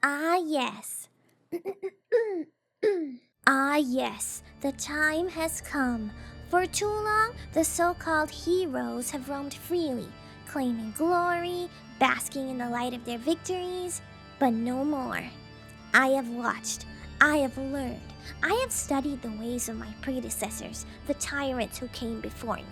Ah, yes. Ah, yes, the time has come. For too long, the so-called heroes have roamed freely, claiming glory, basking in the light of their victories, but no more. I have watched, I have learned, I have studied the ways of my predecessors, the tyrants who came before me.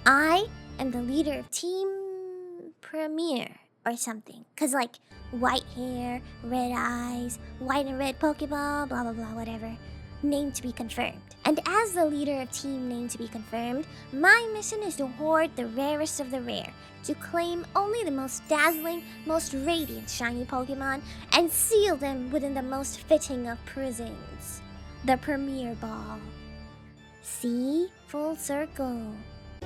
I am the leader of Team Premier or something. Cause like white hair, red eyes, white and red Pokeball, blah blah blah, whatever. Name to be confirmed. And as the leader of Team Name to be confirmed, my mission is to hoard the rarest of the rare, to claim only the most dazzling, most radiant shiny Pokemon, and seal them within the most fitting of prisons. The Premier Ball. See? Full circle.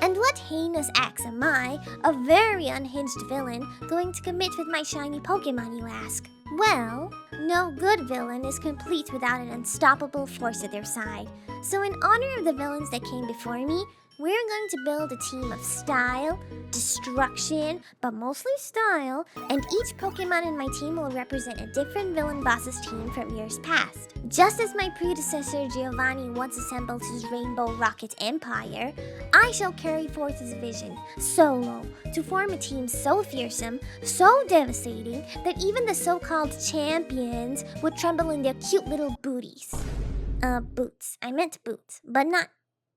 And what heinous acts am I, a very unhinged villain, going to commit with my shiny Pokemon, you ask? Well, no good villain is complete without an unstoppable force at their side. So in honor of the villains that came before me, we're going to build a team of style, destruction, but mostly style, and each Pokemon in my team will represent a different villain boss's team from years past. Just as my predecessor Giovanni once assembled his Rainbow Rocket Empire, I shall carry forth his vision, solo, to form a team so fearsome, so devastating, that even the so-called champions would tremble in their cute little booties. Boots. I meant boots,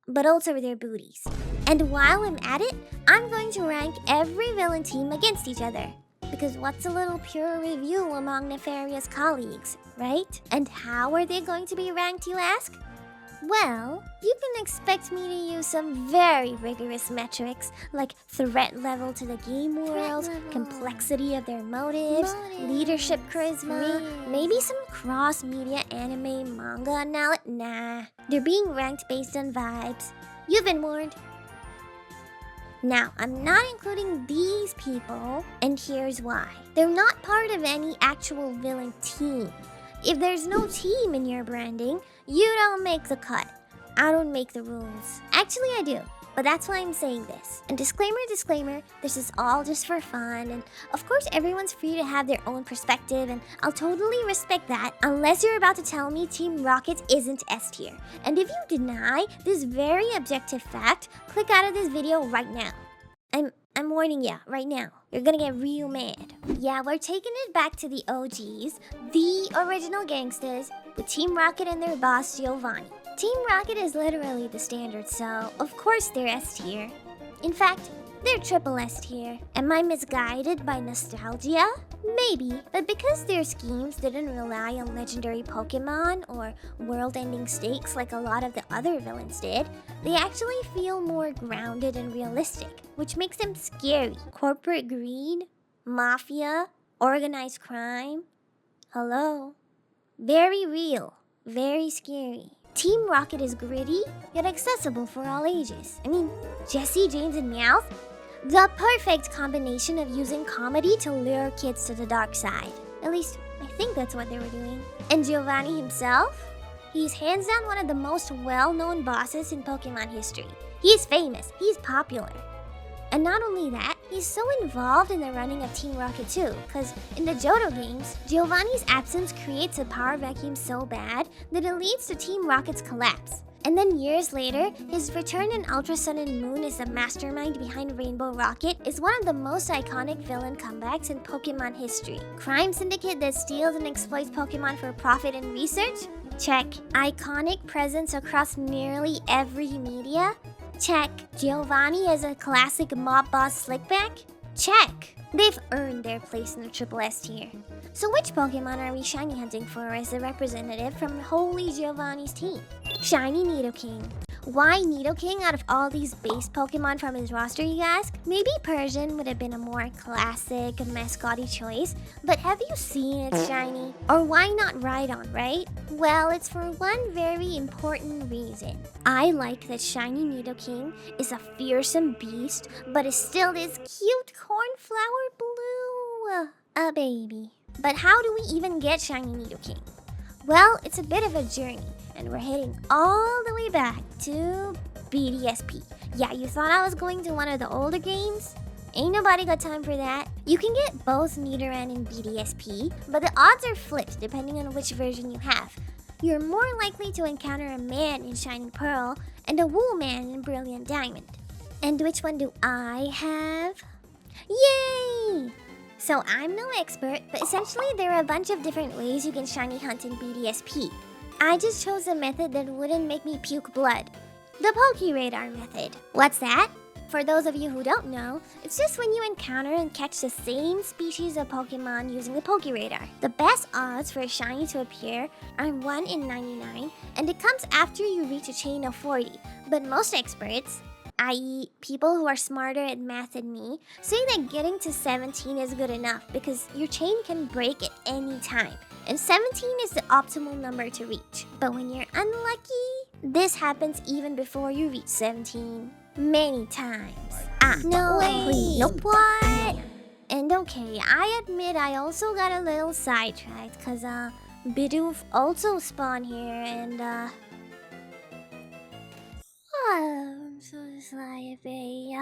but also their booties. And while I'm at it, I'm going to rank every villain team against each other. Because what's a little peer review among nefarious colleagues, right? And how are they going to be ranked, you ask? Well, you can expect me to use some very rigorous metrics like threat level to the game world, complexity of their motives, leadership charisma, maybe some cross-media anime manga analysis. Nah, they're being ranked based on vibes. You've been warned. Now, I'm not including these people, and here's why. They're not part of any actual villain team. If there's no team in your branding, you don't make the cut. I don't make the rules. Actually, I do, but that's why I'm saying this. And disclaimer, this is all just for fun, and of course everyone's free to have their own perspective, and I'll totally respect that, unless you're about to tell me Team Rocket isn't S tier. And if you deny this very objective fact, click out of this video right now. I'm warning ya right now. You're gonna get real mad. Yeah, we're taking it back to the OGs, the original gangsters, with Team Rocket and their boss Giovanni. Team Rocket is literally the standard, so of course they're S tier. In fact, they're triple S tier. Am I misguided by nostalgia? Maybe, but because their schemes didn't rely on legendary Pokemon or world-ending stakes like a lot of the other villains did, they actually feel more grounded and realistic, which makes them scary. Corporate greed, mafia, organized crime. Hello? Very real, very scary. Team Rocket is gritty, yet accessible for all ages. I mean, Jesse, James, and Meowth? The perfect combination of using comedy to lure kids to the dark side. At least, I think that's what they were doing. And Giovanni himself? He's hands down one of the most well-known bosses in Pokemon history. He's famous, he's popular. And not only that, he's so involved in the running of Team Rocket too, because in the Johto games, Giovanni's absence creates a power vacuum so bad that it leads to Team Rocket's collapse. And then years later, his return in Ultra Sun and Moon as the mastermind behind Rainbow Rocket is one of the most iconic villain comebacks in Pokemon history. Crime syndicate that steals and exploits Pokemon for profit and research? Check. Iconic presence across nearly every media? Check. Giovanni as a classic mob boss slickback? Check. They've earned their place in the Triple S tier. So which Pokemon are we shiny hunting for as the representative from Holy Giovanni's team? Shiny Nidoking. Why Nidoking out of all these base Pokemon from his roster, you ask? Maybe Persian would have been a more classic, mascotty choice, but have you seen its shiny? Or why not Rhydon, right? Well, it's for one very important reason. I like that shiny Nidoking is a fearsome beast, but is still this cute cornflower blue. A baby. But how do we even get shiny Nidoking? Well, it's a bit of a journey, and we're heading all the way back to BDSP. Yeah, you thought I was going to one of the older games? Ain't nobody got time for that. You can get both Nidoran and BDSP, but the odds are flipped depending on which version you have. You're more likely to encounter a man in Shining Pearl and a wool man in Brilliant Diamond. And which one do I have? Yay! So I'm no expert, but essentially there are a bunch of different ways you can shiny hunt in BDSP. I just chose a method that wouldn't make me puke blood. The Pokeradar method. What's that? For those of you who don't know, it's just when you encounter and catch the same species of Pokemon using the Pokeradar. The best odds for a shiny to appear are 1 in 99, and it comes after you reach a chain of 40. But most experts, i.e. people who are smarter at math than me, say that getting to 17 is good enough because your chain can break at any time. And 17 is the optimal number to reach. But when you're unlucky, this happens even before you reach 17. Many times. No way. Nope. What? And okay, I admit I also got a little sidetracked because Bidoof also spawned here and I'm so sorry, baby.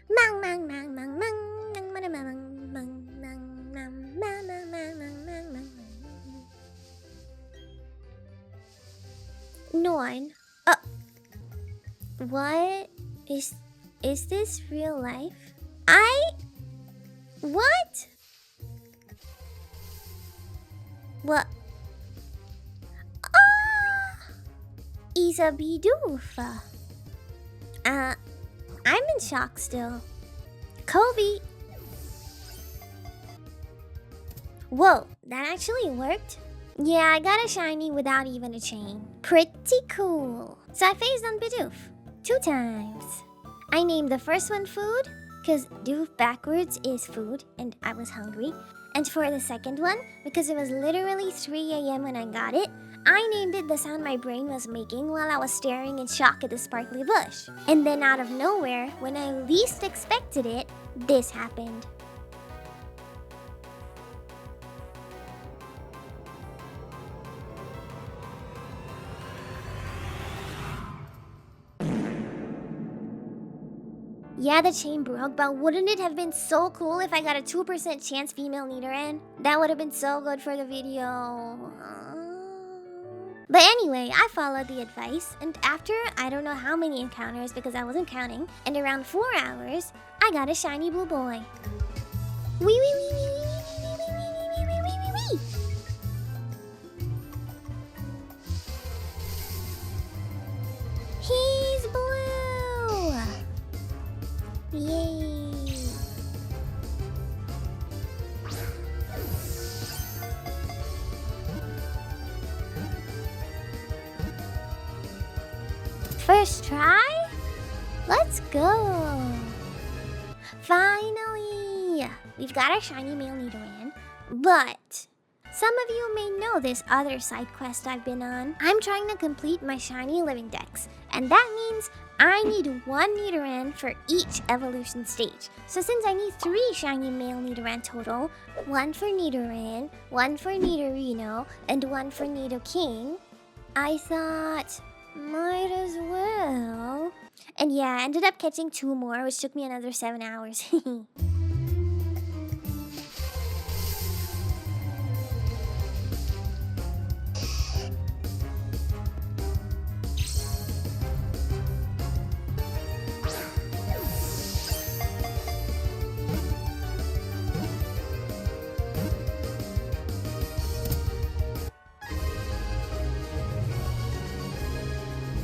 Mang mang mang mang mang mang mang mang. Norn. What? Is this real life? What? What? Isa Bidoof. I'm in shock still. Kobe. Whoa, that actually worked? Yeah, I got a shiny without even a chain. Pretty cool. So I phased on Bidoof 2 times. I named the first one food, because doof backwards is food, and I was hungry. And for the second one, because it was literally 3 a.m. when I got it, I named it the sound my brain was making while I was staring in shock at the sparkly bush. And then out of nowhere, when I least expected it, this happened. Yeah, the chain broke, but wouldn't it have been so cool if I got a 2% chance female Nidoran? That would have been so good for the video. But anyway, I followed the advice, and after I don't know how many encounters because I wasn't counting, and around 4 hours, I got a shiny blue boy. Wee wee wee wee wee wee wee wee wee wee wee wee. He's blue! Yay! First try? Let's go! Finally! We've got our shiny male Nidoran, but some of you may know this other side quest I've been on. I'm trying to complete my shiny living dex, and that means I need 1 Nidoran for each evolution stage. So since I need 3 shiny male Nidoran total, 1 for Nidoran, 1 for Nidorino, and 1 for Nidoking, I thought, might as well. And yeah, I ended up catching 2 more, which took me another 7 hours.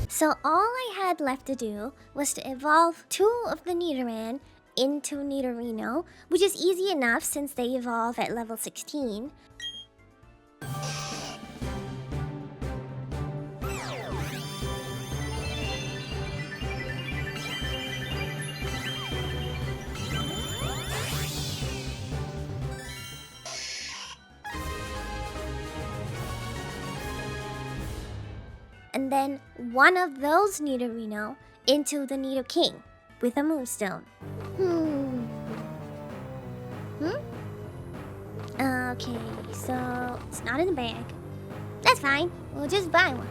So all I had left to do was to evolve 2 of the Nidoran into Nidorino, which is easy enough since they evolve at level 16. And then 1 of those Nidorino into the Nidoking with a Moonstone. Okay, so it's not in the bag. That's fine, we'll just buy one.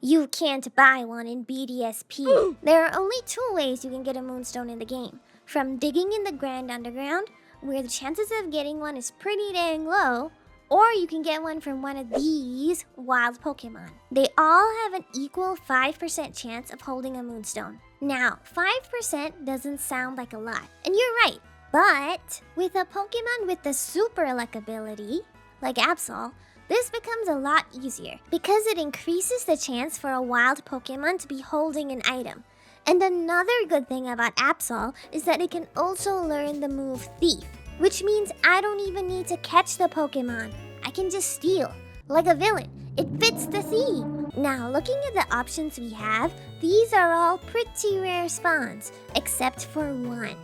You can't buy one in BDSP. There are only two ways you can get a moonstone in the game. From digging in the Grand Underground, where the chances of getting one is pretty dang low, or you can get one from one of these wild Pokemon. They all have an equal 5% chance of holding a moonstone. Now, 5% doesn't sound like a lot, and you're right, but with a Pokemon with the Super Luck ability, like Absol, this becomes a lot easier because it increases the chance for a wild Pokemon to be holding an item. And another good thing about Absol is that it can also learn the move Thief, which means I don't even need to catch the Pokemon. I can just steal, like a villain. It fits the theme. Now, looking at the options we have, these are all pretty rare spawns, except for one.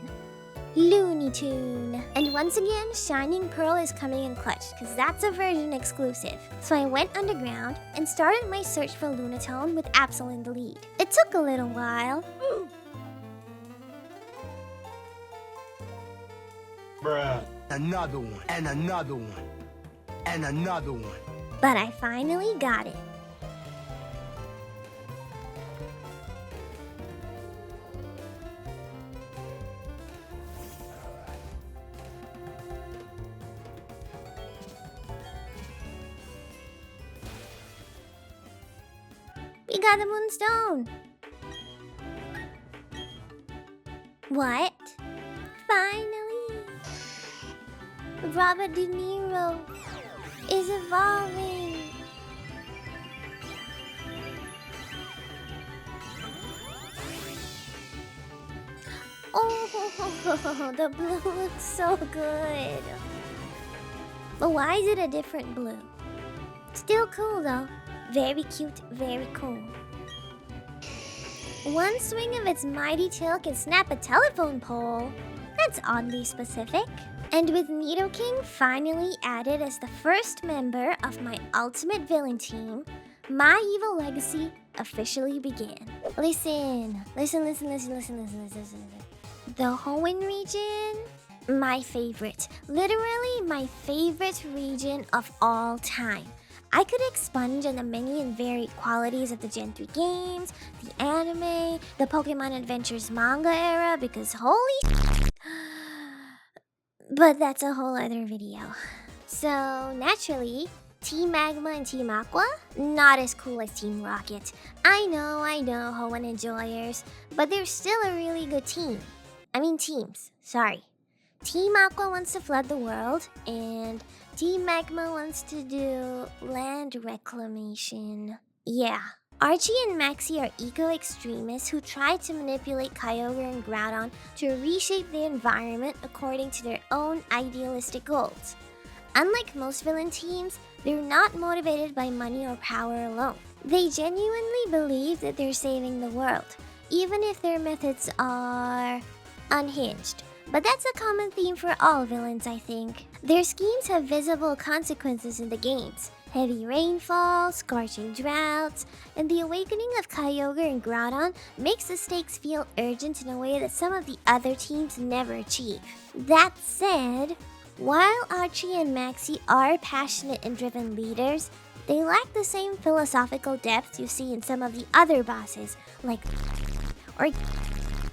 Looney Tune. And once again, Shining Pearl is coming in clutch, because that's a version exclusive. So I went underground and started my search for Lunatone with Absol in the lead. It took a little while. Bruh. Another one, and another one, and another one. But I finally got it. We got the moonstone. What? Finally. Robert De Niro is evolving. Oh, the blue looks so good. But why is it a different blue? Still cool though. Very cute, very cool. One swing of its mighty tail can snap a telephone pole. That's oddly specific. And with Nidoking finally added as the first member of my ultimate villain team, my evil legacy officially began. Listen. The Hoenn region, my favorite. Literally my favorite region of all time. I could expunge on the many and varied qualities of the Gen 3 games, the anime, the Pokemon Adventures manga era, because holy but that's a whole other video. So, naturally, Team Magma and Team Aqua, not as cool as Team Rocket. I know, Hoenn enjoyers, but they're still a really good team. I mean teams, sorry. Team Aqua wants to flood the world, and Team Magma wants to do land reclamation. Yeah. Archie and Maxie are eco-extremists who try to manipulate Kyogre and Groudon to reshape the environment according to their own idealistic goals. Unlike most villain teams, they're not motivated by money or power alone. They genuinely believe that they're saving the world, even if their methods are unhinged. But that's a common theme for all villains, I think. Their schemes have visible consequences in the games. Heavy rainfall, scorching droughts, and the awakening of Kyogre and Groudon makes the stakes feel urgent in a way that some of the other teams never achieve. That said, while Archie and Maxie are passionate and driven leaders, they lack the same philosophical depth you see in some of the other bosses, like or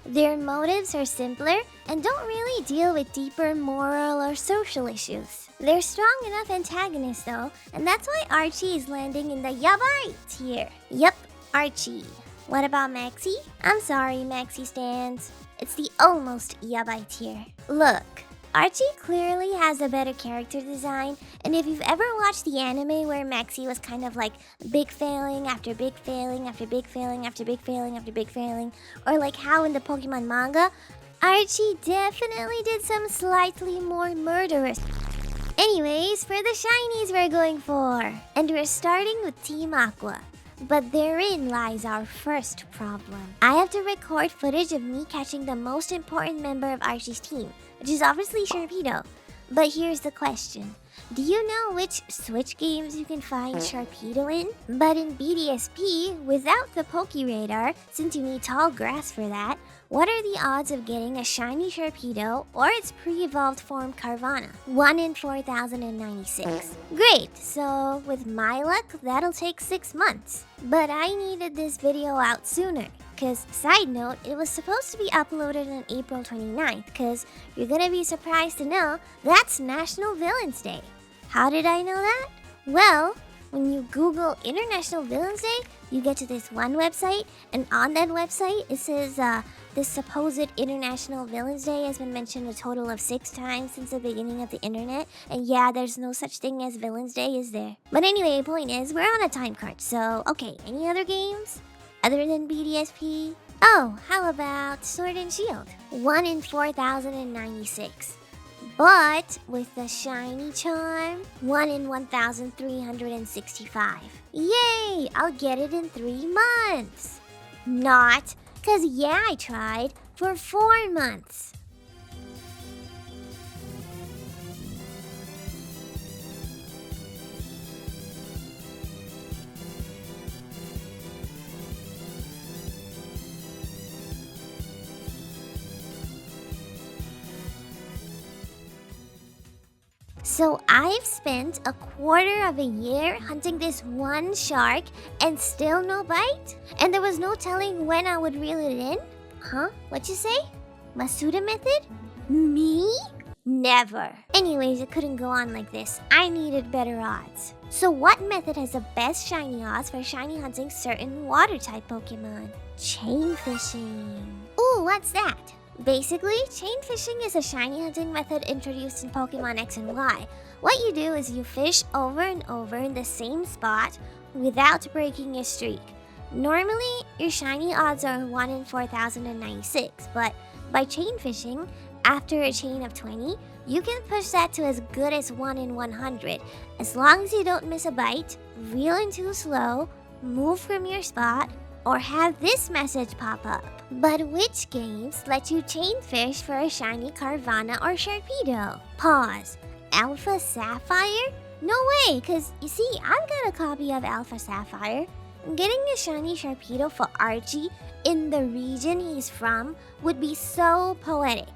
their motives are simpler and don't really deal with deeper moral or social issues. They're strong enough antagonists though, and that's why Archie is landing in the yabai tier. Yup, Archie. What about Maxie? I'm sorry, Maxie stands. It's the almost yabai tier. Look, Archie clearly has a better character design, and if you've ever watched the anime where Maxie was kind of like big failing after big failing after big failing after big failing after big failing, or like how in the Pokemon manga, Archie definitely did some slightly more murderous. Anyways, for the shinies we're going for. And we're starting with Team Aqua. But therein lies our first problem. I have to record footage of me catching the most important member of Archie's team, which is obviously Sharpedo. But here's the question. Do you know which Switch games you can find Sharpedo in? But in BDSP, without the Poke Radar, since you need tall grass for that, What are the odds of getting a shiny Sharpedo or its pre-evolved form Carvana? 1 in 4,096. Great, so with my luck, that'll take 6 months. But I needed this video out sooner. Cause side note, it was supposed to be uploaded on April 29th, cause you're gonna be surprised to know that's National Villains Day. How did I know that? Well, when you Google International Villains Day, you get to this one website, and on that website it says this supposed International Villains Day has been mentioned a total of 6 times since the beginning of the internet, and yeah, there's no such thing as Villains Day, is there? But anyway, the point is, we're on a time crunch, so okay, any other games? Other than BDSP? Oh, how about Sword and Shield? 1 in 4,096. But with the shiny charm, 1 in 1,365. Yay! I'll get it in 3 months. Not, cause yeah, I tried for 4 months. So I've spent a quarter of a year hunting this one shark and still no bite? And there was no telling when I would reel it in? Huh? What'd you say? Masuda method? Me? Never. Anyways, it couldn't go on like this. I needed better odds. So what method has the best shiny odds for shiny hunting certain water-type Pokemon? Chain fishing. Ooh, what's that? Basically, chain fishing is a shiny hunting method introduced in Pokemon X and Y. What you do is you fish over and over in the same spot without breaking your streak. Normally, your shiny odds are 1 in 4,096, but by chain fishing, after a chain of 20, you can push that to as good as 1 in 100, as long as you don't miss a bite, reel in too slow, move from your spot, or have this message pop up. But which games let you chain fish for a shiny Carvana or Sharpedo? Pause. Alpha Sapphire? No way, cause you see, I've got a copy of Alpha Sapphire. Getting a shiny Sharpedo for Archie in the region he's from would be so poetic.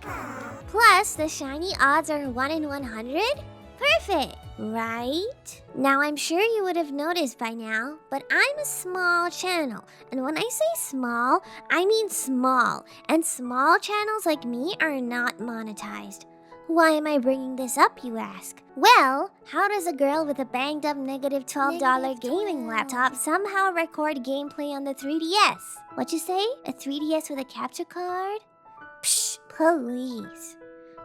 Plus, the shiny odds are 1 in 100? Perfect, right? Now, I'm sure you would have noticed by now, but I'm a small channel. And when I say small, I mean small. And small channels like me are not monetized. Why am I bringing this up, you ask? Well, how does a girl with a banged up negative $12 gaming laptop somehow record gameplay on the 3DS? What you say? A 3DS with a capture card? Psh, please.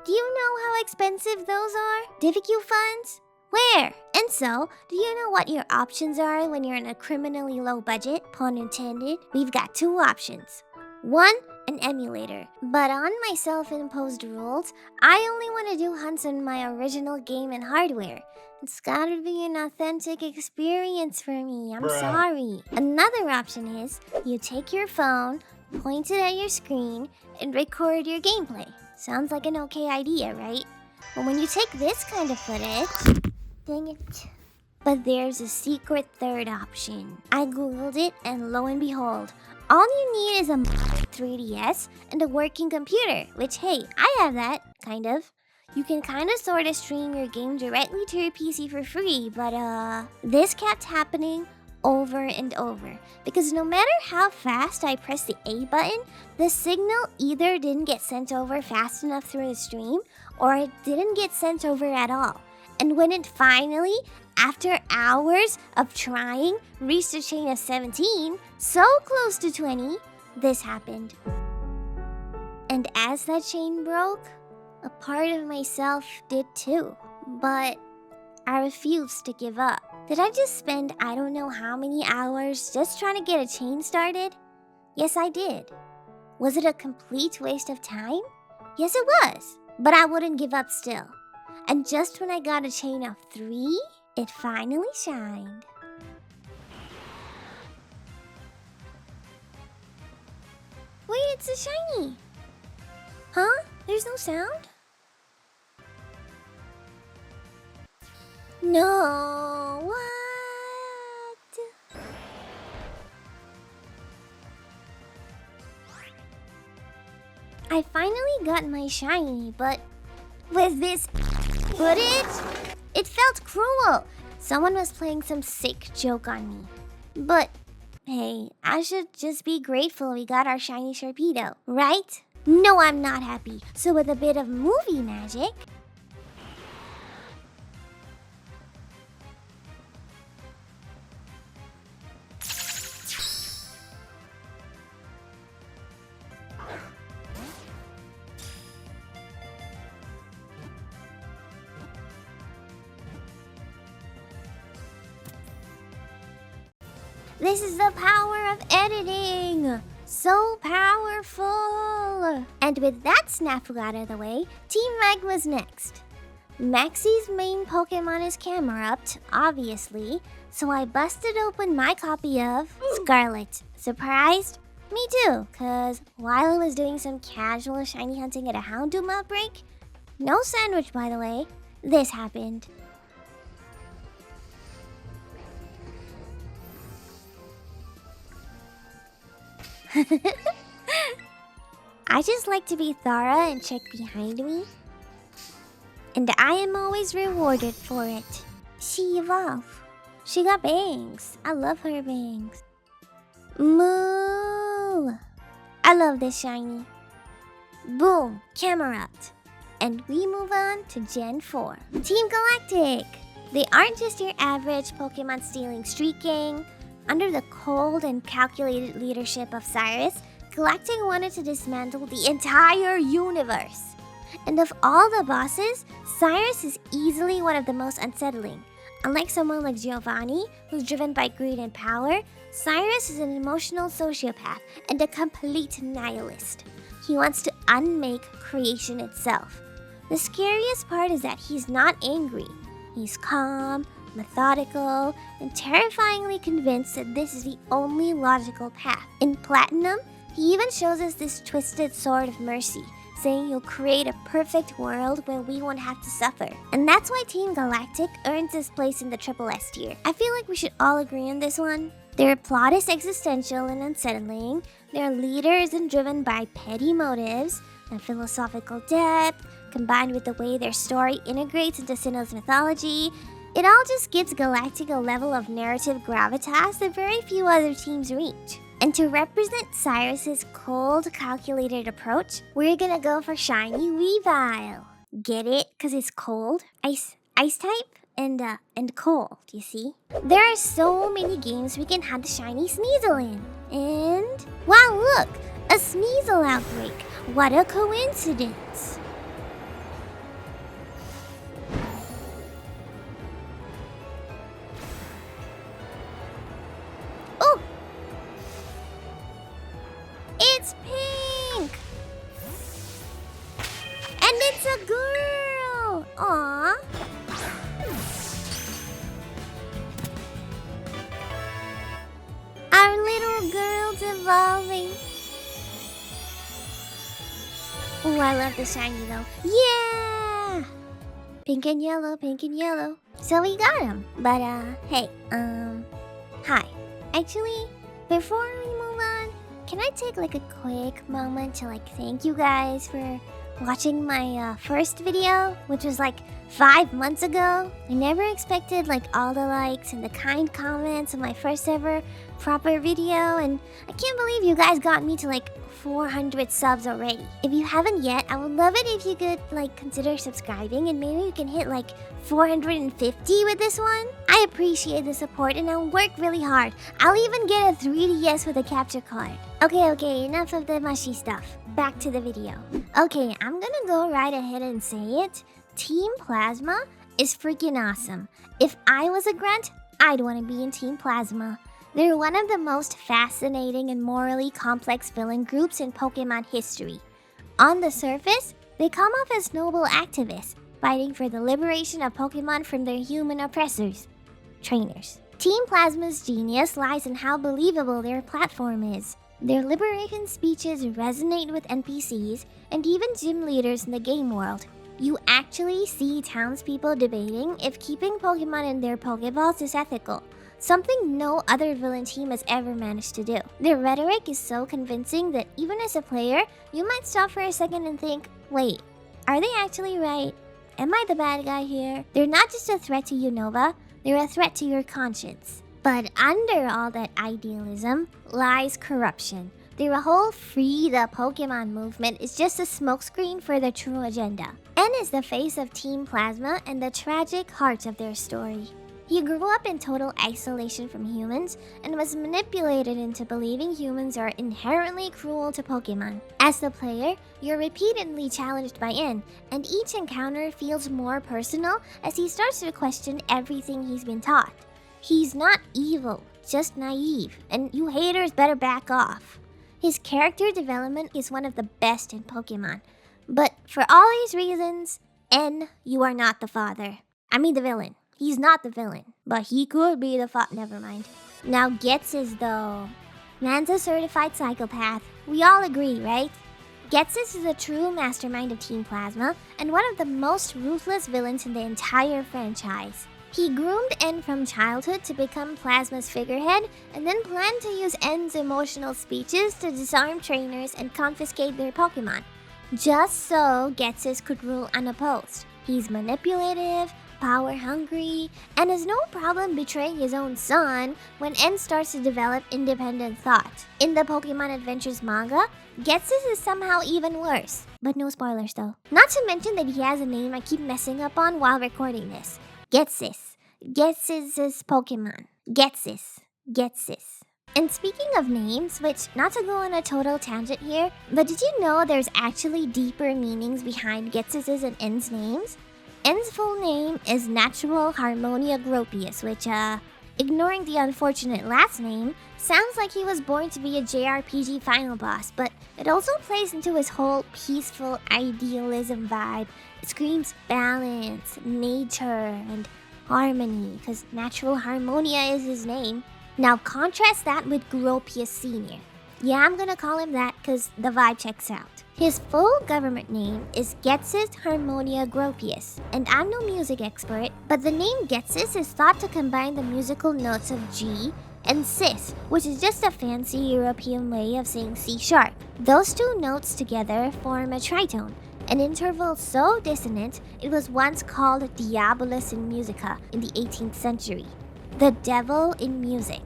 Do you know how expensive those are? DiviQ funds? Where? And so, do you know what your options are when you're on a criminally low budget? Pun intended. We've got 2 options. 1, an emulator. But on my self-imposed rules, I only want to do hunts on my original game and hardware. It's gotta be an authentic experience for me. I'm sorry. Another option is, you take your phone, point it at your screen, and record your gameplay. Sounds like an okay idea, right? But when you take this kind of footage... Dang it. But there's a secret third option. I googled it, and lo and behold, all you need is a 3DS and a working computer, which hey, I have that, kind of. You can kind of sort of stream your game directly to your PC for free, but this kept happening over and over, because no matter how fast I press the A button, the signal either didn't get sent over fast enough through the stream, or it didn't get sent over at all. And when it finally, after hours of trying, reached a chain of 17, so close to 20, this happened. And as that chain broke, a part of myself did too. But I refused to give up. Did I just spend I don't know how many hours just trying to get a chain started? Yes, I did. Was it a complete waste of time? Yes, it was. But I wouldn't give up still. And just when I got a chain of 3, it finally shined. Wait, it's a shiny! Huh? There's no sound? No, what? I finally got my shiny, but with this footage, it felt cruel. Someone was playing some sick joke on me. But hey, I should just be grateful we got our shiny Sharpedo, right? No, I'm not happy. So with a bit of movie magic, this is the power of editing! So powerful! And with that snafu out of the way, Team Mag was next. Maxie's main Pokemon is Camerupt, obviously, so I busted open my copy of Scarlet. Surprised? Me too, cause while I was doing some casual shiny hunting at a Houndoom outbreak, no sandwich by the way, this happened. I just like to be thorough and check behind me. And I am always rewarded for it. She evolved. She got bangs. I love her bangs. Moo! I love this shiny. Boom! Camerupt. And we move on to Gen 4. Team Galactic! They aren't just your average Pokemon stealing street gang. Under the cold and calculated leadership of Cyrus, Galactic wanted to dismantle the entire universe. And of all the bosses, Cyrus is easily one of the most unsettling. Unlike someone like Giovanni, who's driven by greed and power, Cyrus is an emotional sociopath and a complete nihilist. He wants to unmake creation itself. The scariest part is that he's not angry. He's calm, methodical, and terrifyingly convinced that this is the only logical path. In Platinum, he even shows us this twisted sword of mercy, saying he'll create a perfect world where we won't have to suffer. And that's why Team Galactic earns this place in the Triple S tier. I feel like we should all agree on this one. Their plot is existential and unsettling, their leader isn't driven by petty motives, and philosophical depth, combined with the way their story integrates into Sinnoh's mythology, it all just gives Galactic a level of narrative gravitas that very few other teams reach. And to represent Cyrus's cold, calculated approach, we're gonna go for Shiny Weavile. Get it? Cause it's cold? Ice type? And cold, you see? There are so many games we can have the Shiny Sneasel in. And, wow, look! A Sneasel outbreak! What a coincidence! Oh! It's pink! And it's a girl! Aww! Our little girl's evolving. Oh, I love the shiny though. Yeah! Pink and yellow, pink and yellow. So we got him. But, hey, hi. Actually, before we move on, can I take like a quick moment to like thank you guys for watching my first video, which was like 5 months ago. I never expected like all the likes and the kind comments on my first ever proper video, and I can't believe you guys got me to like 400 subs already. If you haven't yet, I would love it if you could like consider subscribing, and maybe we can hit like 450 with this one. I appreciate the support and I'll work really hard. I'll even get a 3DS with a capture card. Okay, enough of the mushy stuff. Back to the video. Okay, I'm gonna go right ahead and say it. Team Plasma is freaking awesome. If I was a grunt, I'd want to be in Team Plasma. They're one of the most fascinating and morally complex villain groups in Pokemon history. On the surface, they come off as noble activists, fighting for the liberation of Pokemon from their human oppressors, trainers. Team Plasma's genius lies in how believable their platform is. Their liberation speeches resonate with NPCs and even gym leaders in the game world. You actually see townspeople debating if keeping Pokemon in their Pokeballs is ethical. something no other villain team has ever managed to do. Their rhetoric is so convincing that even as a player, you might stop for a second and think, wait, are they actually right? Am I the bad guy here? They're not just a threat to you, Nova, they're a threat to your conscience. But under all that idealism lies corruption. Their whole Free the Pokemon movement is just a smokescreen for their true agenda. N is the face of Team Plasma and the tragic heart of their story. He grew up in total isolation from humans and was manipulated into believing humans are inherently cruel to Pokemon. As the player, you're repeatedly challenged by N, and each encounter feels more personal as he starts to question everything he's been taught. He's not evil, just naive, and you haters better back off. His character development is one of the best in Pokemon. But for all these reasons, N, you are not the father. I mean the villain. He's not the villain, but he could be the never mind. Now Ghetsis though. Man's a certified psychopath. We all agree, right? Ghetsis is a true mastermind of Team Plasma and one of the most ruthless villains in the entire franchise. He groomed N from childhood to become Plasma's figurehead and then planned to use N's emotional speeches to disarm trainers and confiscate their Pokemon, just so Ghetsis could rule unopposed. He's manipulative, power-hungry, and has no problem betraying his own son when N starts to develop independent thought. In the Pokemon Adventures manga, Ghetsis is somehow even worse. But no spoilers though. Not to mention that he has a name I keep messing up on while recording this. Ghetsis. Ghetsis is Pokemon. Ghetsis. Ghetsis. And speaking of names, which, not to go on a total tangent here, but did you know there's actually deeper meanings behind Ghetsis' and N's names? N's full name is Natural Harmonia Gropius, which, ignoring the unfortunate last name, sounds like he was born to be a JRPG final boss, but it also plays into his whole peaceful idealism vibe. It screams balance, nature, and harmony, because Natural Harmonia is his name. Now contrast that with Gropius Sr. Yeah, I'm gonna call him that because the vibe checks out. His full government name is Ghetsis Harmonia Gropius, and I'm no music expert, but the name Ghetsis is thought to combine the musical notes of G and Cis, which is just a fancy European way of saying C sharp. Those two notes together form a tritone, an interval so dissonant it was once called Diabolus in Musica in the 18th century. The devil in music,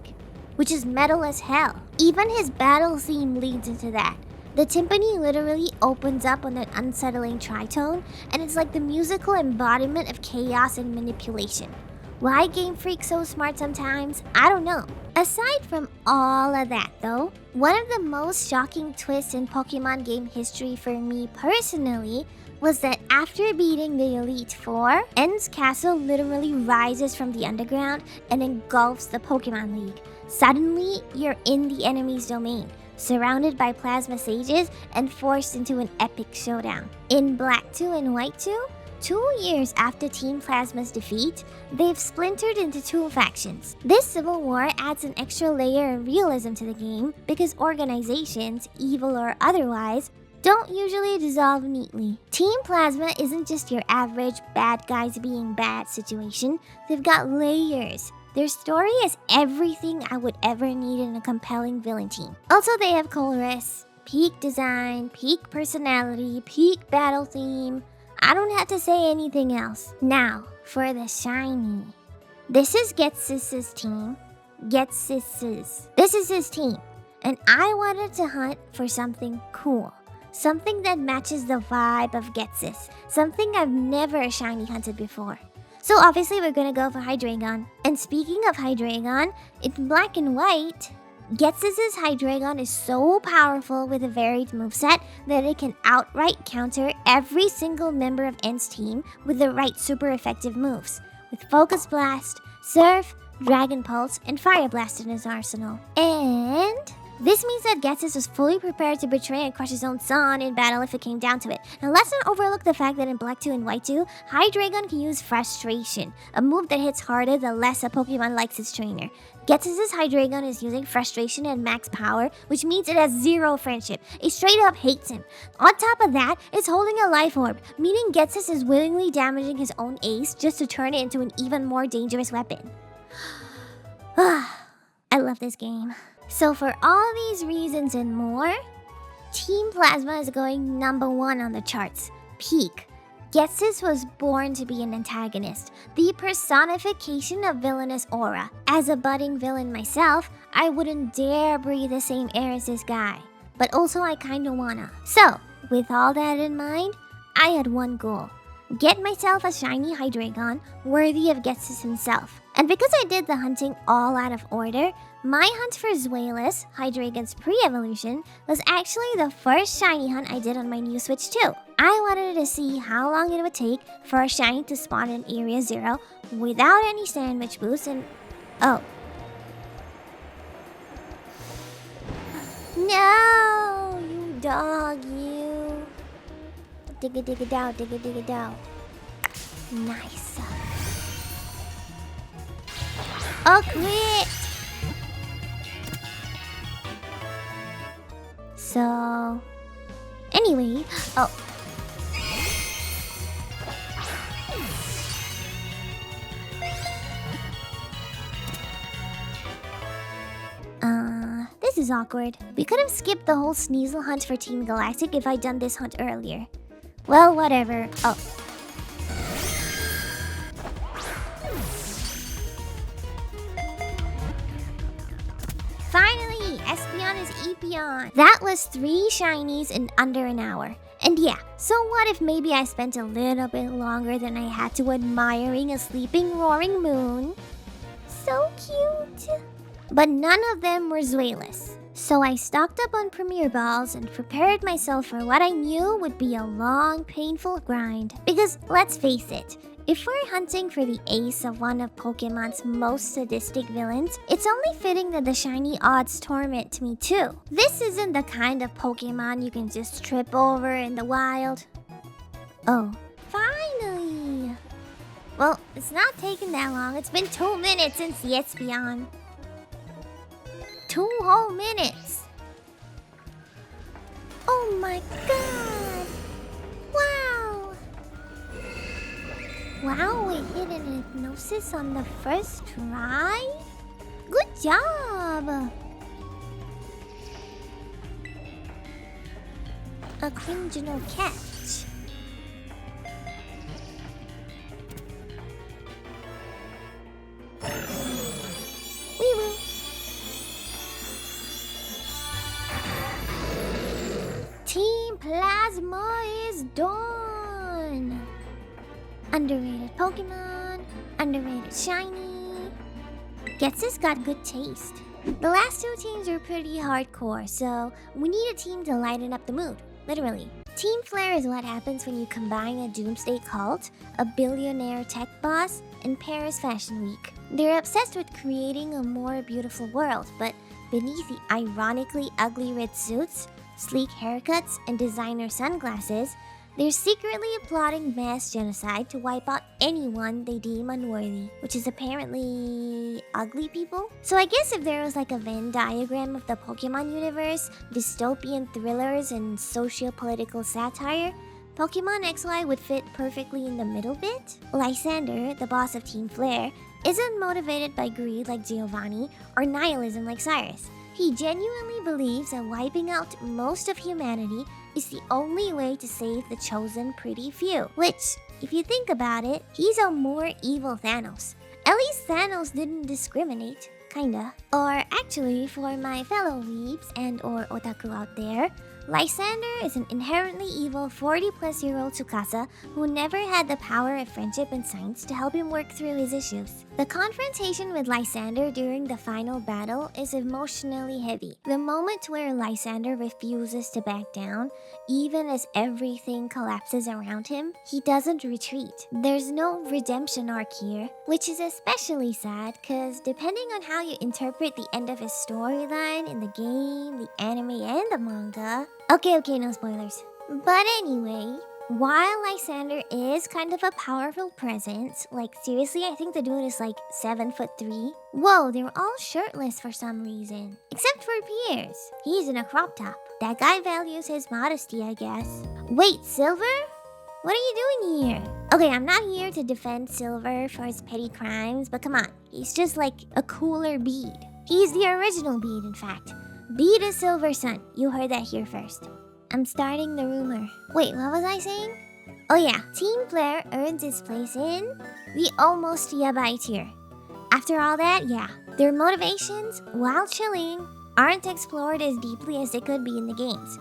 which is metal as hell. Even his battle theme leads into that. The timpani literally opens up on an unsettling tritone, and it's like the musical embodiment of chaos and manipulation. Why Game Freak so smart sometimes? I don't know. Aside from all of that though, one of the most shocking twists in Pokemon game history for me personally was that after beating the Elite Four, N's castle literally rises from the underground and engulfs the Pokemon League. Suddenly, you're in the enemy's domain, surrounded by Plasma Sages and forced into an epic showdown. In Black 2 and White 2, 2 years after Team Plasma's defeat, they've splintered into two factions. This civil war adds an extra layer of realism to the game because organizations, evil or otherwise, don't usually dissolve neatly. Team Plasma isn't just your average bad guys being bad situation, they've got layers. Their story is everything I would ever need in a compelling villain team. Also, they have Colress, peak design, peak personality, peak battle theme. I don't have to say anything else. Now, for the shiny. This is Ghetsis' team. Ghetsis'. This is his team. And I wanted to hunt for something cool. Something that matches the vibe of Ghetsis. Something I've never shiny hunted before. So obviously we're gonna go for Hydreigon. And speaking of Hydreigon, in Black and White, Ghetsis' Hydreigon is so powerful with a varied moveset that it can outright counter every single member of N's team with the right super effective moves, with Focus Blast, Surf, Dragon Pulse, and Fire Blast in his arsenal. And this means that Ghetsis was fully prepared to betray and crush his own son in battle if it came down to it. Now let's not overlook the fact that in Black 2 and White 2, Hydreigon can use Frustration, a move that hits harder the less a Pokemon likes its trainer. Ghetsis' Hydreigon is using Frustration at max power, which means it has zero friendship. It straight up hates him. On top of that, it's holding a Life Orb, meaning Ghetsis is willingly damaging his own ace just to turn it into an even more dangerous weapon. I love this game. So for all these reasons and more, Team Plasma is going #1 on the charts. Peak. Getsus was born to be an antagonist, the personification of villainous aura. As a budding villain myself, I wouldn't dare breathe the same air as this guy. But also I kinda wanna. So, with all that in mind, I had one goal. Get myself a shiny Hydreigon worthy of Getsus himself. And because I did the hunting all out of order, my hunt for Zweilous, Hydreigon's pre-evolution, was actually the first shiny hunt I did on my new Switch too. I wanted to see how long it would take for a shiny to spawn in Area 0 without any sandwich boost and... Oh. No! You dog, you! Digga dow. Nice. Oh, crit! So... Anyway, oh. This is awkward. We could have skipped the whole Sneasel hunt for Team Galactic if I'd done this hunt earlier. Well, whatever. Oh. Finally, Espeon is Epeon. That was 3 shinies in under an hour. And yeah, so what if maybe I spent a little bit longer than I had to admiring a sleeping roaring moon? So cute. But none of them were Zweilous. So I stocked up on Premier Balls and prepared myself for what I knew would be a long, painful grind. Because let's face it, if we're hunting for the ace of one of Pokemon's most sadistic villains, it's only fitting that the shiny odds torment me too. This isn't the kind of Pokemon you can just trip over in the wild. Oh, finally! Well, it's not taking that long. It's been 2 minutes since the Espeon. 2 whole minutes! Oh my god! Wow! Wow, we hit an hypnosis on the first try? Good job! A criminal catch. We will. Team Plasma is done! Underrated Pokemon, underrated shiny. Getsus got good taste. The last 2 teams are pretty hardcore, so we need a team to lighten up the mood, literally. Team Flare is what happens when you combine a doomsday cult, a billionaire tech boss, and Paris Fashion Week. They're obsessed with creating a more beautiful world, but beneath the ironically ugly red suits, sleek haircuts, and designer sunglasses, they're secretly plotting mass genocide to wipe out anyone they deem unworthy, which is apparently ugly people. So I guess if there was like a Venn diagram of the Pokemon universe, dystopian thrillers, and socio-political satire, Pokemon XY would fit perfectly in the middle bit. Lysander, the boss of Team Flare, isn't motivated by greed like Giovanni or nihilism like Cyrus. He genuinely believes that wiping out most of humanity is the only way to save the chosen pretty few. Which, if you think about it, he's a more evil Thanos. At least Thanos didn't discriminate, kinda. Or actually, for my fellow weebs and or otaku out there, Lysander is an inherently evil 40-plus-year-old Tsukasa who never had the power of friendship and science to help him work through his issues. The confrontation with Lysander during the final battle is emotionally heavy. The moment where Lysander refuses to back down, even as everything collapses around him, he doesn't retreat. There's no redemption arc here, which is especially sad because depending on how you interpret the end of his storyline in the game, the anime, and the manga... Okay, no spoilers. But anyway, while Lysander is kind of a powerful presence, like seriously, I think the dude is like 7'3". Whoa, they're all shirtless for some reason. Except for Pierre's. He's in a crop top. That guy values his modesty, I guess. Wait, Silver? What are you doing here? Okay, I'm not here to defend Silver for his petty crimes, but come on. He's just like a cooler Bead. He's the original Bead, in fact. Bead is Silver's son. You heard that here first. I'm starting the rumor. Wait, what was I saying? Oh yeah, Team Flare earns its place in the almost Yabai tier. After all that, yeah, their motivations, while chilling, aren't explored as deeply as they could be in the games.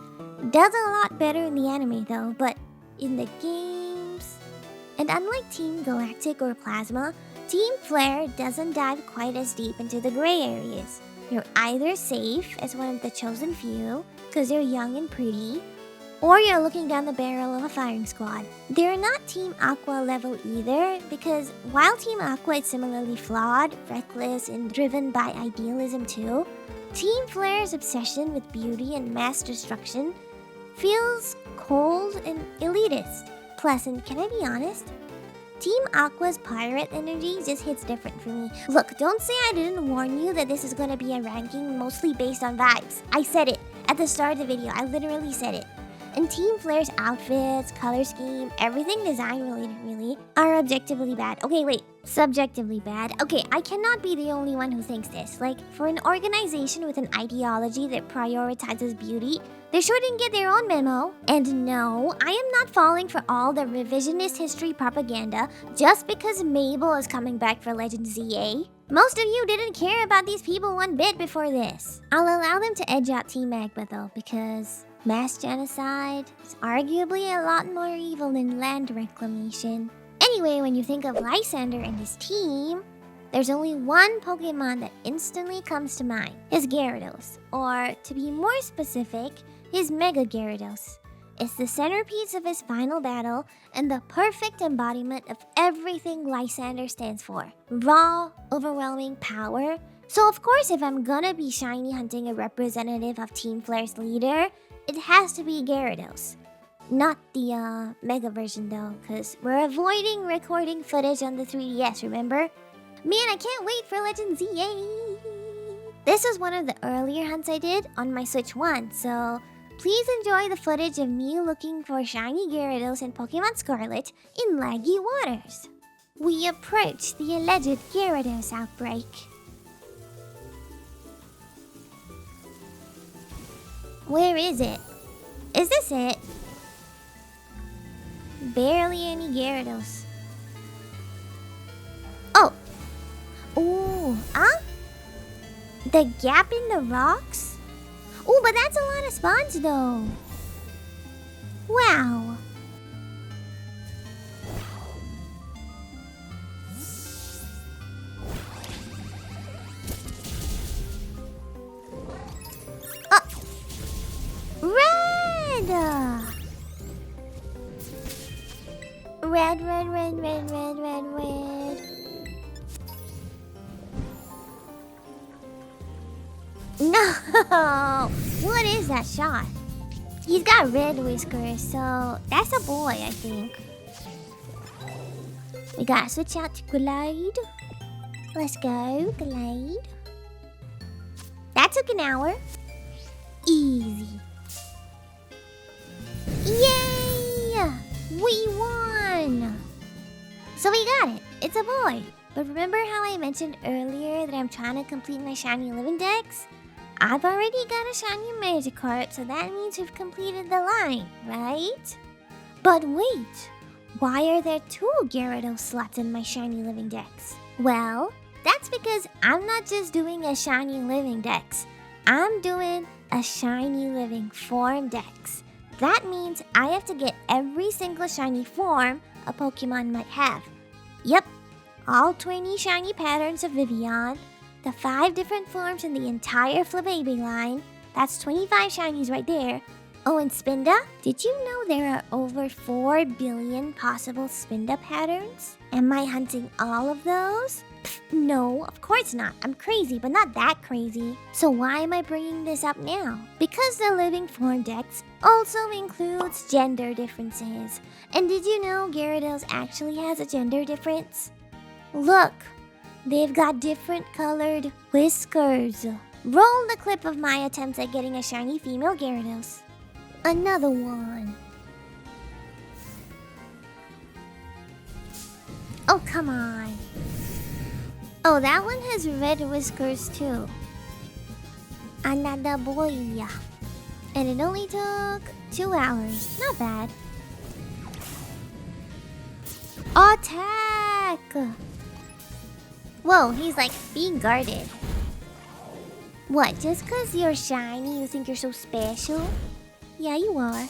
Does a lot better in the anime though, but in the games... And unlike Team Galactic or Plasma, Team Flare doesn't dive quite as deep into the gray areas. You're either safe as one of the chosen few, because you're young and pretty, or you're looking down the barrel of a firing squad. They're not Team Aqua level either, because while Team Aqua is similarly flawed, reckless, and driven by idealism too, Team Flare's obsession with beauty and mass destruction feels cold and elitist. Plus, and can I be honest? Team Aqua's pirate energy just hits different for me. Look, don't say I didn't warn you that this is gonna be a ranking mostly based on vibes. I said it at the start of the video. I literally said it. And Team Flare's outfits, color scheme, everything design related really, are objectively bad. Okay, wait, subjectively bad. Okay, I cannot be the only one who thinks this. Like, for an organization with an ideology that prioritizes beauty, they shouldn't get their own memo. And no, I am not falling for all the revisionist history propaganda just because Mabel is coming back for Legend ZA. Most of you didn't care about these people one bit before this. I'll allow them to edge out Team Magma though, because mass genocide is arguably a lot more evil than land reclamation. Anyway, when you think of Lysander and his team, there's only one Pokemon that instantly comes to mind. His Gyarados, or to be more specific, his Mega Gyarados. It's the centerpiece of his final battle and the perfect embodiment of everything Lysander stands for. Raw, overwhelming power. So of course, if I'm gonna be shiny hunting a representative of Team Flare's leader, it has to be Gyarados. Not the Mega version though, because we're avoiding recording footage on the 3DS, remember? Man, I can't wait for Legend ZA! This was one of the earlier hunts I did on my Switch 1, so please enjoy the footage of me looking for shiny Gyarados in Pokemon Scarlet in laggy waters. We approach the alleged Gyarados outbreak. Where is it? Is this it? Barely any Gyarados. Oh! Ooh, huh? The gap in the rocks? Ooh, but that's a lot of spawns though. Wow. Red! Red, red, red, red, red, red, red. No! What is that shot? He's got red whiskers, so that's a boy, I think. We gotta switch out to Glide. Let's go, Glide. That took an hour. Easy. Yay! We won! So we got it. It's a boy. But remember how I mentioned earlier that I'm trying to complete my shiny living dex? I've already got a shiny Magikarp, so that means we've completed the line, right? But wait, why are there 2 Gyarados slots in my shiny living dex? Well, that's because I'm not just doing a shiny living dex. I'm doing a shiny living form dex. That means I have to get every single shiny form a Pokemon might have. Yep, all 20 shiny patterns of Vivian, the 5 different forms in the entire Flababy line. That's 25 shinies right there. Oh, and Spinda? Did you know there are over 4 billion possible Spinda patterns? Am I hunting all of those? Pfft, no, of course not. I'm crazy, but not that crazy. So why am I bringing this up now? Because the Living Form Dex also includes gender differences. And did you know Gyarados actually has a gender difference? Look, they've got different colored whiskers. Roll the clip of my attempts at getting a shiny female Gyarados. Another one. Oh, come on. Oh, that one has red whiskers too. Another boy. And it only took 2 hours. Not bad. Attack! Whoa, he's like, be guarded. What, just because you're shiny, you think you're so special? Yeah, you are.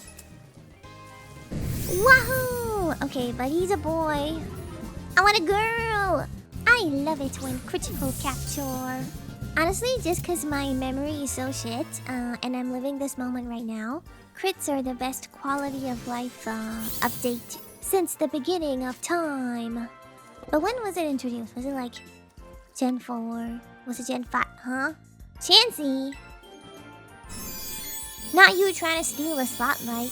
Wahoo! Okay, but he's a boy. I want a girl! I love it when critical capture. Honestly, just because my memory is so shit, and I'm living this moment right now, crits are the best quality of life update since the beginning of time. But when was it introduced? Was it like Gen 4? Was it Gen 5? Huh? Chansey! Not you trying to steal a spotlight.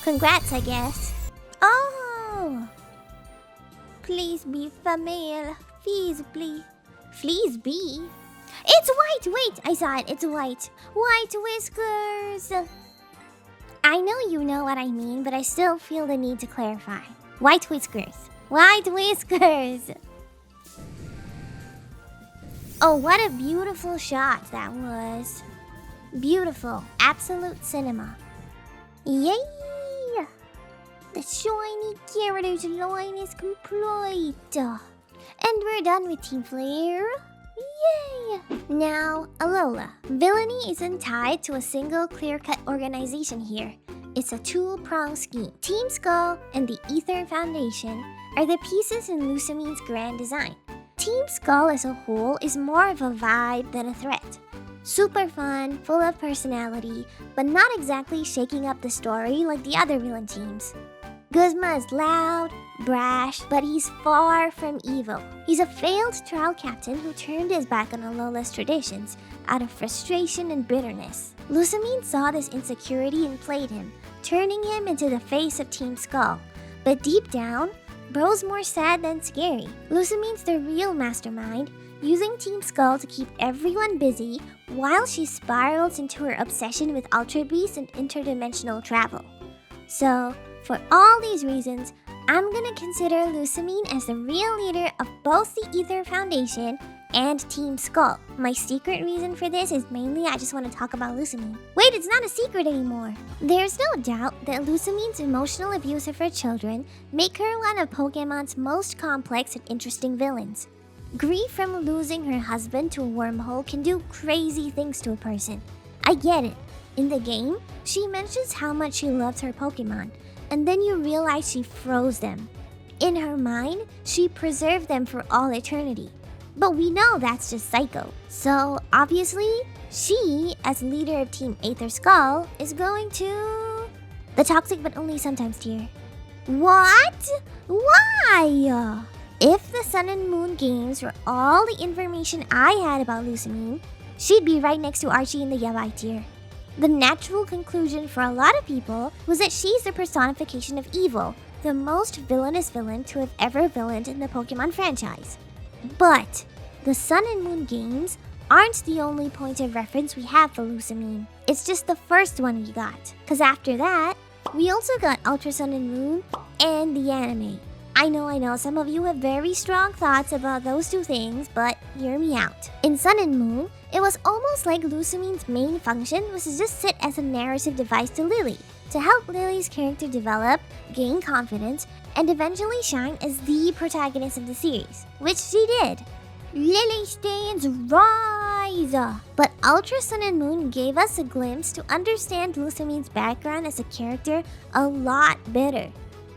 Congrats, I guess. Oh! Please be female. Please be. Please be. It's white! Wait, I saw it. It's white. White whiskers! I know you know what I mean, but I still feel the need to clarify. White whiskers. White whiskers! Oh, what a beautiful shot that was. Beautiful. Absolute cinema. Yay! The shiny character's line is complete. And we're done with Team Flare. Yay! Now, Alola. Villainy isn't tied to a single clear-cut organization here. It's a two-pronged scheme. Team Skull and the Aether Foundation are the pieces in Lusamine's grand design. Team Skull as a whole is more of a vibe than a threat. Super fun, full of personality, but not exactly shaking up the story like the other villain teams. Guzma is loud, brash, but he's far from evil. He's a failed trial captain who turned his back on Alola's traditions out of frustration and bitterness. Lusamine saw this insecurity and played him, turning him into the face of Team Skull. But deep down, bro's more sad than scary. Lusamine's the real mastermind, using Team Skull to keep everyone busy while she spirals into her obsession with Ultra Beasts and interdimensional travel. So, for all these reasons, I'm gonna consider Lusamine as the real leader of both the Aether Foundation and Team Skull. My secret reason for this is mainly I just want to talk about Lusamine. Wait, it's not a secret anymore! There's no doubt that Lusamine's emotional abuse of her children make her one of Pokemon's most complex and interesting villains. Grief from losing her husband to a wormhole can do crazy things to a person. I get it. In the game, she mentions how much she loves her Pokemon, and then you realize she froze them. In her mind, she preserved them for all eternity. But we know that's just psycho. So, obviously, she, as leader of Team Aether Skull, is going to... the toxic but only sometimes tier. What? Why? If the Sun and Moon games were all the information I had about Lusamine, she'd be right next to Archie in the Yabai tier. The natural conclusion for a lot of people was that she's the personification of evil, the most villainous villain to have ever villained in the Pokemon franchise. But the Sun and Moon games aren't the only point of reference we have for Lusamine. It's just the first one we got, cause after that, we also got Ultra Sun and Moon and the anime. I know, some of you have very strong thoughts about those two things, but hear me out. In Sun and Moon, it was almost like Lusamine's main function was to just sit as a narrative device to Lily, to help Lily's character develop, gain confidence, and eventually shine as the protagonist of the series, which she did. Lily stands rise! But Ultra Sun and Moon gave us a glimpse to understand Lusamine's background as a character a lot better.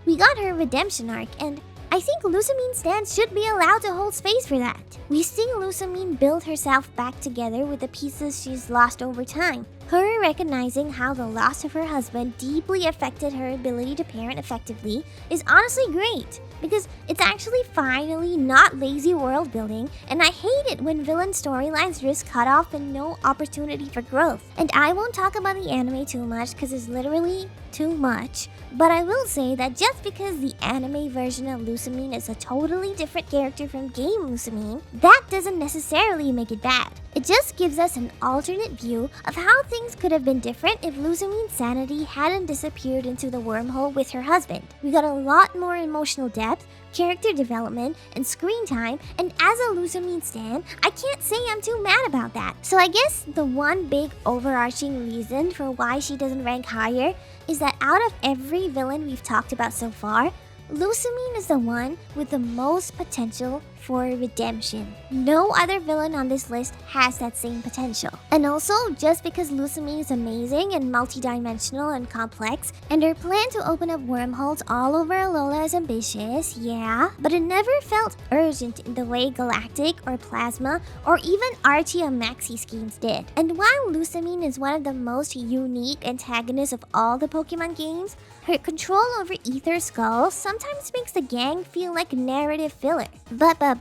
We got her redemption arc, and I think Lusamine stands should be allowed to hold space for that. We see Lusamine build herself back together with the pieces she's lost over time. Her recognizing how the loss of her husband deeply affected her ability to parent effectively is honestly great, because it's actually finally not lazy world building, and I hate it when villain storylines risk cutoff and no opportunity for growth. And I won't talk about the anime too much because it's literally too much, but I will say that just because the anime version of Lusamine is a totally different character from game Lusamine, that doesn't necessarily make it bad. It It just gives us an alternate view of how things could have been different if Lusamine's sanity hadn't disappeared into the wormhole with her husband. We got a lot more emotional depth, character development, and screen time, and as a Lusamine stan, I can't say I'm too mad about that. So I guess the one big overarching reason for why she doesn't rank higher is that out of every villain we've talked about so far, Lusamine is the one with the most potential for redemption. No other villain on this list has that same potential. And also, just because Lusamine is amazing and multidimensional and complex, and her plan to open up wormholes all over Alola is ambitious, yeah, but it never felt urgent in the way Galactic or Plasma or even Archie and Maxi schemes did. And while Lusamine is one of the most unique antagonists of all the Pokemon games, her control over Ether Skull sometimes makes the gang feel like narrative filler. But,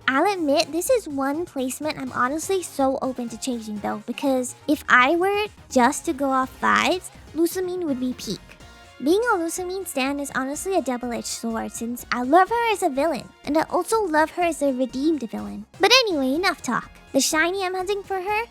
I'll admit this is one placement I'm honestly so open to changing though, because if I were just to go off vibes, Lusamine would be peak. Being a Lusamine stan is honestly a double-edged sword since I love her as a villain, and I also love her as a redeemed villain. But anyway, enough talk. The shiny I'm hunting for her?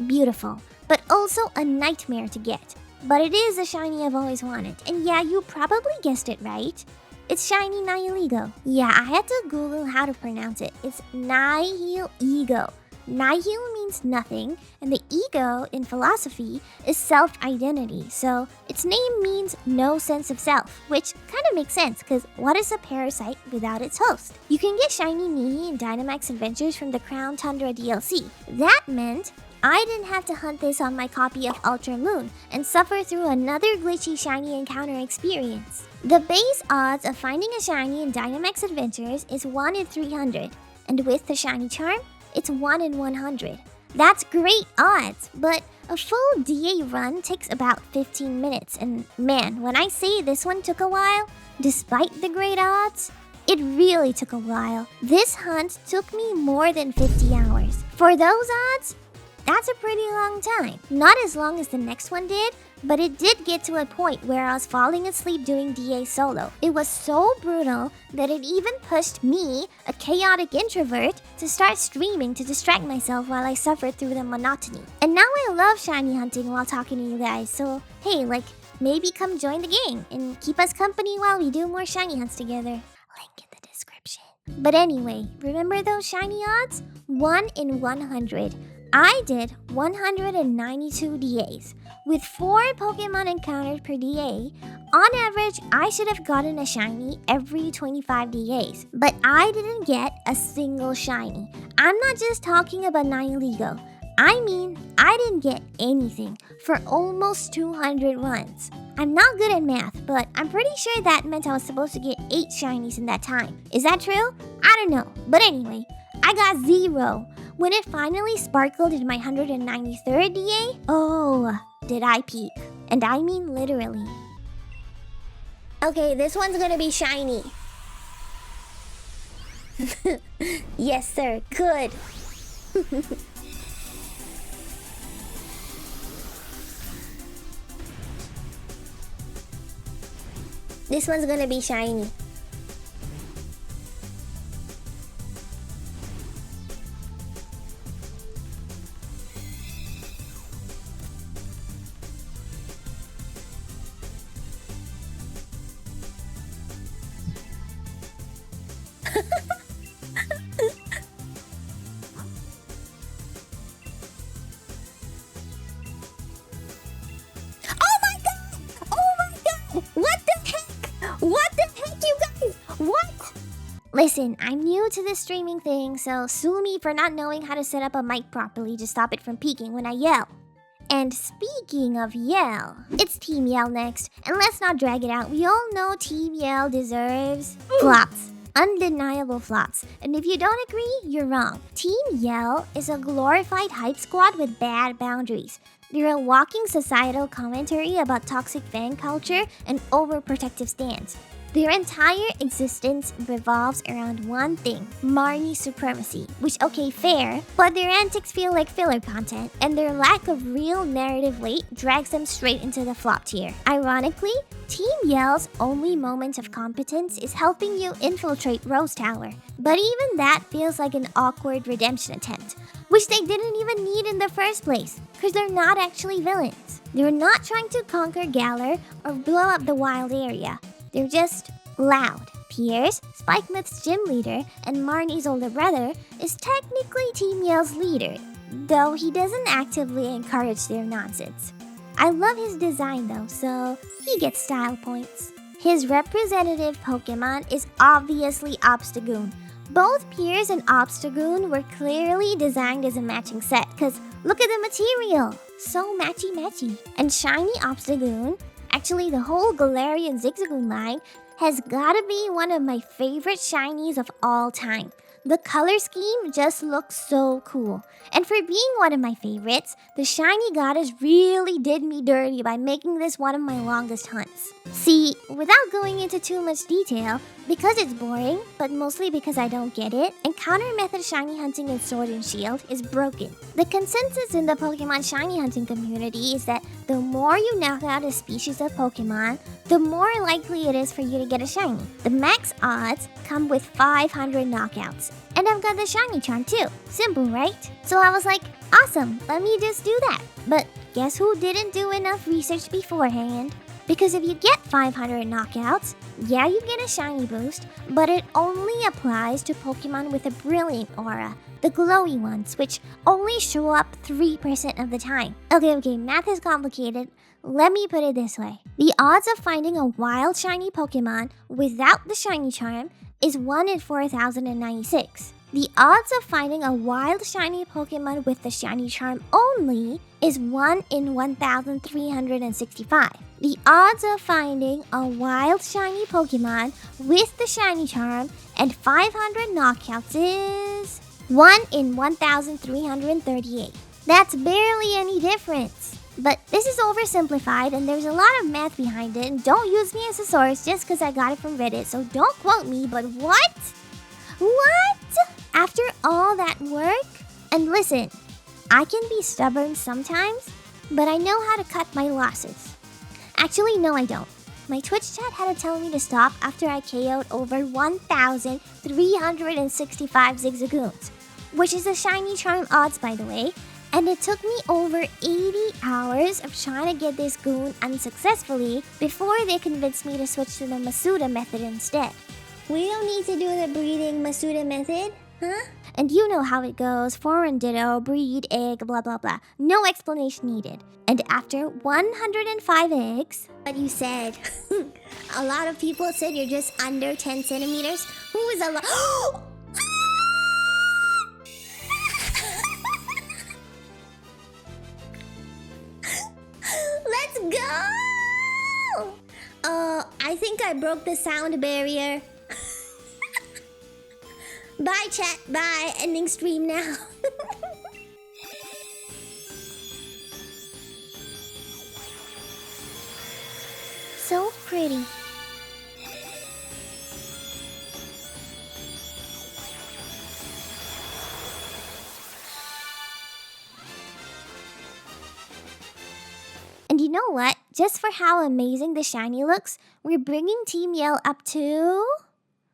Beautiful, but also a nightmare to get. But it is the shiny I've always wanted, and yeah, you probably guessed it right. It's shiny Nihilego. Yeah, I had to Google how to pronounce it. It's Nihilego. Nihil means nothing, and the ego in philosophy is self-identity, so its name means no sense of self, which kind of makes sense, because what is a parasite without its host? You can get shiny Nihi in Dynamax Adventures from the Crown Tundra DLC. That meant I didn't have to hunt this on my copy of Ultra Moon and suffer through another glitchy shiny encounter experience. The base odds of finding a shiny in Dynamax Adventures is 1 in 300, and with the shiny charm, it's 1 in 100. That's great odds, but a full DA run takes about 15 minutes, and man, when I say this one took a while, despite the great odds, it really took a while. This hunt took me more than 50 hours. For those odds, that's a pretty long time. Not as long as the next one did, but it did get to a point where I was falling asleep doing DA solo. It was so brutal that it even pushed me, a chaotic introvert, to start streaming to distract myself while I suffered through the monotony. And now I love shiny hunting while talking to you guys, so hey, maybe come join the gang and keep us company while we do more shiny hunts together. Link in the description. But anyway, remember those shiny odds? 1 in 100. I did 192 DAs. With 4 Pokemon encountered per DA, on average, I should have gotten a shiny every 25 DAs. But I didn't get a single shiny. I'm not just talking about Nihilego. I mean, I didn't get anything for almost 200 runs. I'm not good at math, but I'm pretty sure that meant I was supposed to get 8 shinies in that time. Is that true? I don't know. But anyway, I got 0. When it finally sparkled in my 193rd DA, oh, did I peak. And I mean literally. Okay, this one's gonna be shiny. Yes, sir. Good. This one's gonna be shiny. What the heck, you guys? What? Listen, I'm new to this streaming thing, so sue me for not knowing how to set up a mic properly to stop it from peaking when I yell. And speaking of yell, it's Team Yell next, and let's not drag it out. We all know Team Yell deserves flops. Undeniable flops. And if you don't agree, you're wrong. Team Yell is a glorified hype squad with bad boundaries. They're a walking societal commentary about toxic fan culture and overprotective stance. Their entire existence revolves around one thing, Marnie's supremacy, which okay, fair, but their antics feel like filler content, and their lack of real narrative weight drags them straight into the flop tier. Ironically, Team Yell's only moment of competence is helping you infiltrate Rose Tower, but even that feels like an awkward redemption attempt, which they didn't even need in the first place, because they're not actually villains. They're not trying to conquer Galar or blow up the wild area. They're just loud. Piers, Spike Myth's gym leader and Marnie's older brother, is technically Team Yell's leader, though he doesn't actively encourage their nonsense. I love his design though, so he gets style points. His representative Pokemon is obviously Obstagoon. Both Piers and Obstagoon were clearly designed as a matching set, cause look at the material! So matchy-matchy. And shiny Obstagoon, actually the whole Galarian Zigzagoon line, has gotta be one of my favorite shinies of all time. The color scheme just looks so cool. And for being one of my favorites, the shiny goddess really did me dirty by making this one of my longest hunts. See, without going into too much detail, because it's boring, but mostly because I don't get it, encounter method shiny hunting in Sword and Shield is broken. The consensus in the Pokemon shiny hunting community is that the more you knock out a species of Pokemon, the more likely it is for you to get a shiny. The max odds come with 500 knockouts. And I've got the shiny charm too. Simple, right? So I was like, awesome, let me just do that. But guess who didn't do enough research beforehand? Because if you get 500 knockouts, yeah, you get a shiny boost, but it only applies to Pokemon with a brilliant aura, the glowy ones, which only show up 3% of the time. Okay, math is complicated. Let me put it this way. The odds of finding a wild shiny Pokemon without the shiny charm is 1 in 4,096. The odds of finding a wild shiny Pokemon with the shiny charm only is 1 in 1,365. The odds of finding a wild shiny Pokemon with the shiny charm and 500 knockouts is 1 in 1,338. That's barely any difference. But this is oversimplified and there's a lot of math behind it, and don't use me as a source just because I got it from Reddit, so don't quote me, but what? What? After all that work? And listen, I can be stubborn sometimes, but I know how to cut my losses. Actually, no I don't. My Twitch chat had to tell me to stop after I KO'd over 1,365 Zigzagoons, which is a shiny charm odds by the way, and it took me over 80 hours of trying to get this goon unsuccessfully before they convinced me to switch to the Masuda method instead. We don't need to do the breeding Masuda method, huh? And you know how it goes, foreign ditto, breed, egg, blah blah blah. No explanation needed. And after 105 eggs, but you said, a lot of people said you're just under 10 centimeters. Who is a lot? Let's go! I think I broke the sound barrier. Bye chat, bye, ending stream now. So pretty. And you know what? Just for how amazing the shiny looks, we're bringing Team Yell up to...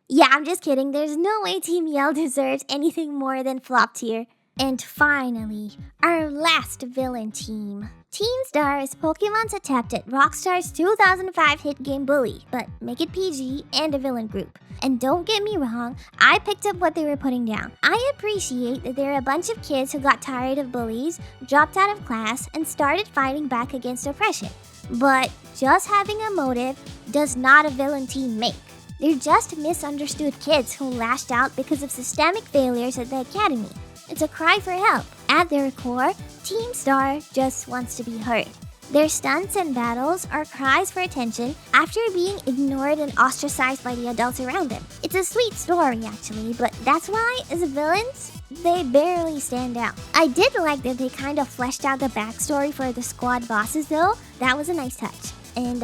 Yeah, I'm just kidding. There's no way Team Yell deserves anything more than flop tier. And finally, our last villain team. Team Star is Pokemon's attempt at Rockstar's 2005 hit game Bully, but make it PG and a villain group. And don't get me wrong, I picked up what they were putting down. I appreciate that they're a bunch of kids who got tired of bullies, dropped out of class, and started fighting back against oppression. But just having a motive does not a villain team make. They're just misunderstood kids who lashed out because of systemic failures at the academy. It's a cry for help. At their core, Team Star just wants to be heard. Their stunts and battles are cries for attention after being ignored and ostracized by the adults around them. It's a sweet story actually, but that's why, as villains, they barely stand out. I did like that they kind of fleshed out the backstory for the squad bosses though. That was a nice touch. And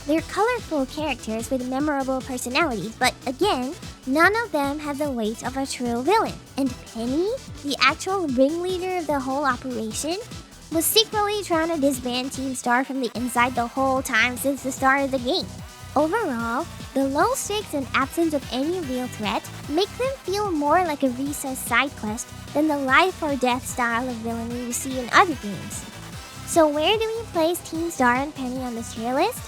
They're colorful characters with memorable personalities, but again, none of them have the weight of a true villain. And Penny, the actual ringleader of the whole operation, was secretly trying to disband Team Star from the inside the whole time since the start of the game. Overall, the low stakes and absence of any real threat make them feel more like a recess side quest than the life or death style of villainy we see in other games. So where do we place Team Star and Penny on this tier list?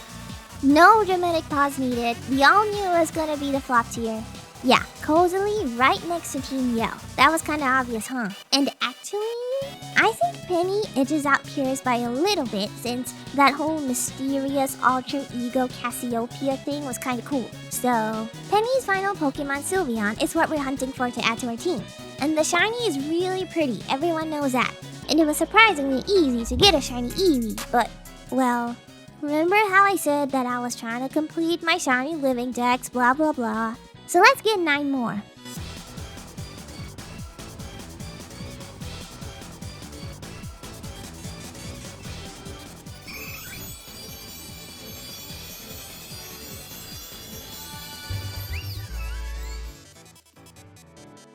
No dramatic pause needed, we all knew it was gonna be the flop tier. Yeah, cozily right next to Team Yell. That was kinda obvious, huh? And actually, I think Penny edges out Pierce by a little bit since that whole mysterious alter ego Cassiopeia thing was kinda cool. So, Penny's final Pokemon Sylveon is what we're hunting for to add to our team. And the shiny is really pretty, everyone knows that. And it was surprisingly easy to get a shiny Eevee, but, well, remember how I said that I was trying to complete my shiny living dex, blah blah blah. So let's get 9 more.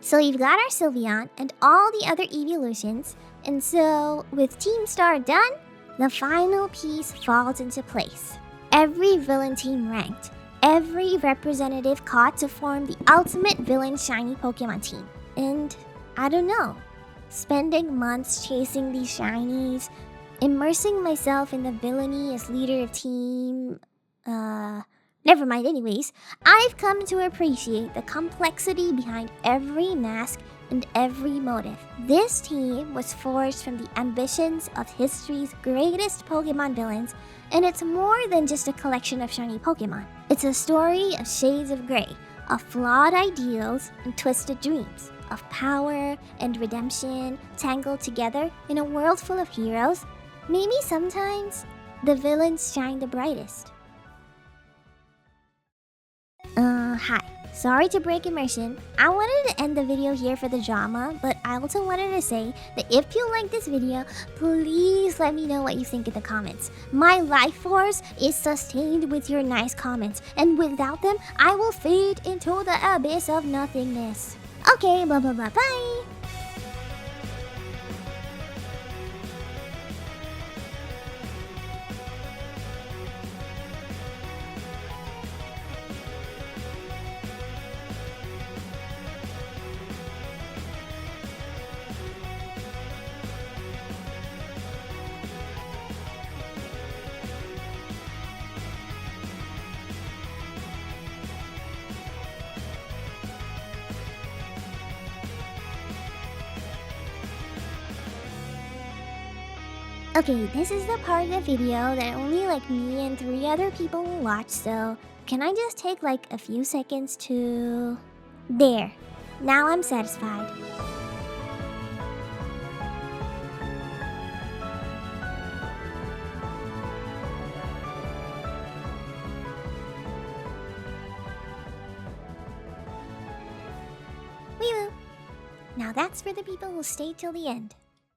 So you've got our Sylveon and all the other evolutions, and so with Team Star done, the final piece falls into place. Every villain team ranked, every representative caught to form the ultimate villain shiny Pokemon team. And I don't know, spending months chasing these shinies, immersing myself in the villainy as leader of team, never mind anyways, I've come to appreciate the complexity behind every mask and every motive. This team was forged from the ambitions of history's greatest Pokemon villains, and it's more than just a collection of shiny Pokemon. It's a story of shades of gray, of flawed ideals and twisted dreams, of power and redemption tangled together in a world full of heroes. Maybe sometimes the villains shine the brightest. Hi. Sorry to break immersion. I wanted to end the video here for the drama, but I also wanted to say that if you like this video, please let me know what you think in the comments. My life force is sustained with your nice comments, and without them, I will fade into the abyss of nothingness. Okay, blah blah blah, bye! Okay, this is the part of the video that only like me and 3 other people will watch, so can I just take like a few seconds to... There. Now I'm satisfied. Wee-woo. Now that's for the people who stay till the end.